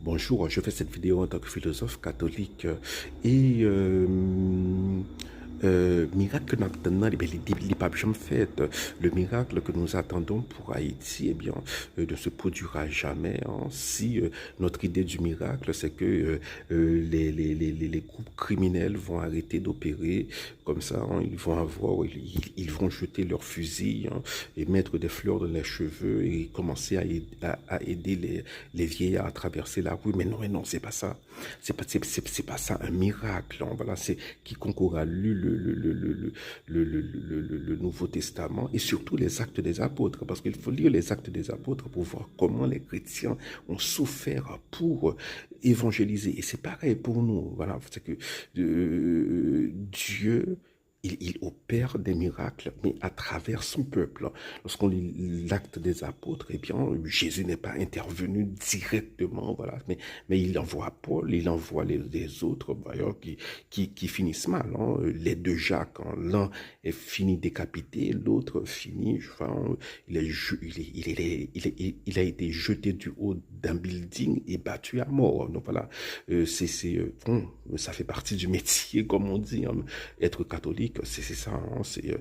Bonjour, je fais cette vidéo en tant que philosophe catholique et miracle maintenant, les papes jamais fait. Le miracle que nous attendons pour Haïti, ne se produira jamais si notre idée du miracle, c'est que les groupes criminels vont arrêter d'opérer comme ça. Ils vont ils vont jeter leurs fusils et mettre des fleurs dans les cheveux et commencer à aider les vieillards à traverser la rue. Mais non, c'est pas ça. C'est pas ça un miracle. Voilà, c'est quiconque aura lu le Nouveau Testament et surtout les Actes des Apôtres, parce qu'il faut lire les Actes des Apôtres pour voir comment les chrétiens ont souffert pour évangéliser. Et c'est pareil pour nous. Voilà, c'est que Dieu il opère des miracles, mais à travers son peuple. Lorsqu'on lit l'acte des apôtres, Jésus n'est pas intervenu directement, voilà, mais il envoie Paul, il envoie les autres, d'ailleurs, qui finissent mal. Les deux Jacques, l'un est fini décapité, l'autre finit, enfin, il a été jeté du haut d'un building et battu à mort. Donc voilà, bon, ça fait partie du métier, comme on dit, être catholique, c'est ça, c'est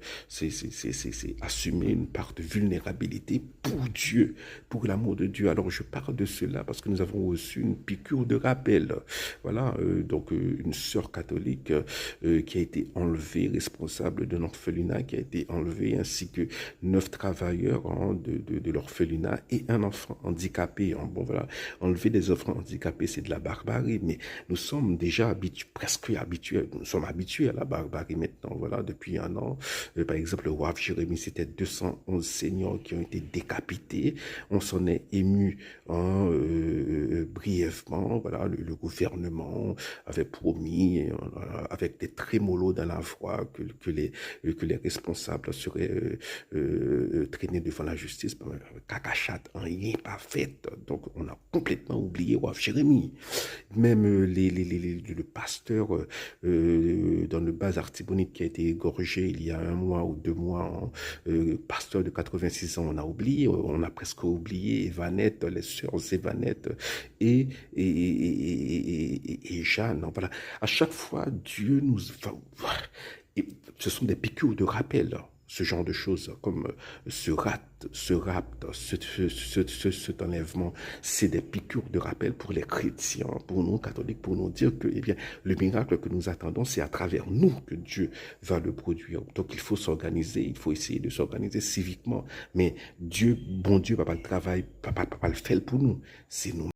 assumer une part de vulnérabilité pour Dieu, pour l'amour de Dieu. Alors je parle de cela parce que nous avons reçu une piqûre de rappel. Voilà, une sœur catholique qui a été enlevée, responsable d'un orphelinat qui a été enlevée, ainsi que 9 travailleurs de l'orphelinat et un enfant handicapé. Bon voilà, enlever des enfants handicapés, c'est de la barbarie, mais nous sommes déjà presque habitués, nous sommes habitués à la barbarie maintenant, voilà, depuis un an. Par exemple, le Waf Jérémie, c'était 211 seniors qui ont été décapités. On s'en est ému brièvement, voilà, le gouvernement avait promis, avec des trémolos dans la voix, que les responsables seraient traînés devant la justice. Cacachat, rien pas fait. Donc, on a complètement oublié Waf Jérémie. Même le pasteur dans le bas Artibonite qui a été égorgé il y a 1 mois ou 2 mois, pasteur de 86 ans, on a presque oublié Evanette, les sœurs Evanette et Jeanne. Voilà. À chaque fois, Dieu nous... ce sont des piqûres de rappel, ce genre de choses, comme ce rapt, cet enlèvement, c'est des piqûres de rappel pour les chrétiens, pour nous catholiques, pour nous dire que le miracle que nous attendons, c'est à travers nous que Dieu va le produire. Donc il faut s'organiser, il faut essayer de s'organiser civiquement, mais Dieu, bon Dieu, va pas le travail, pas le faire pour nous, c'est nous.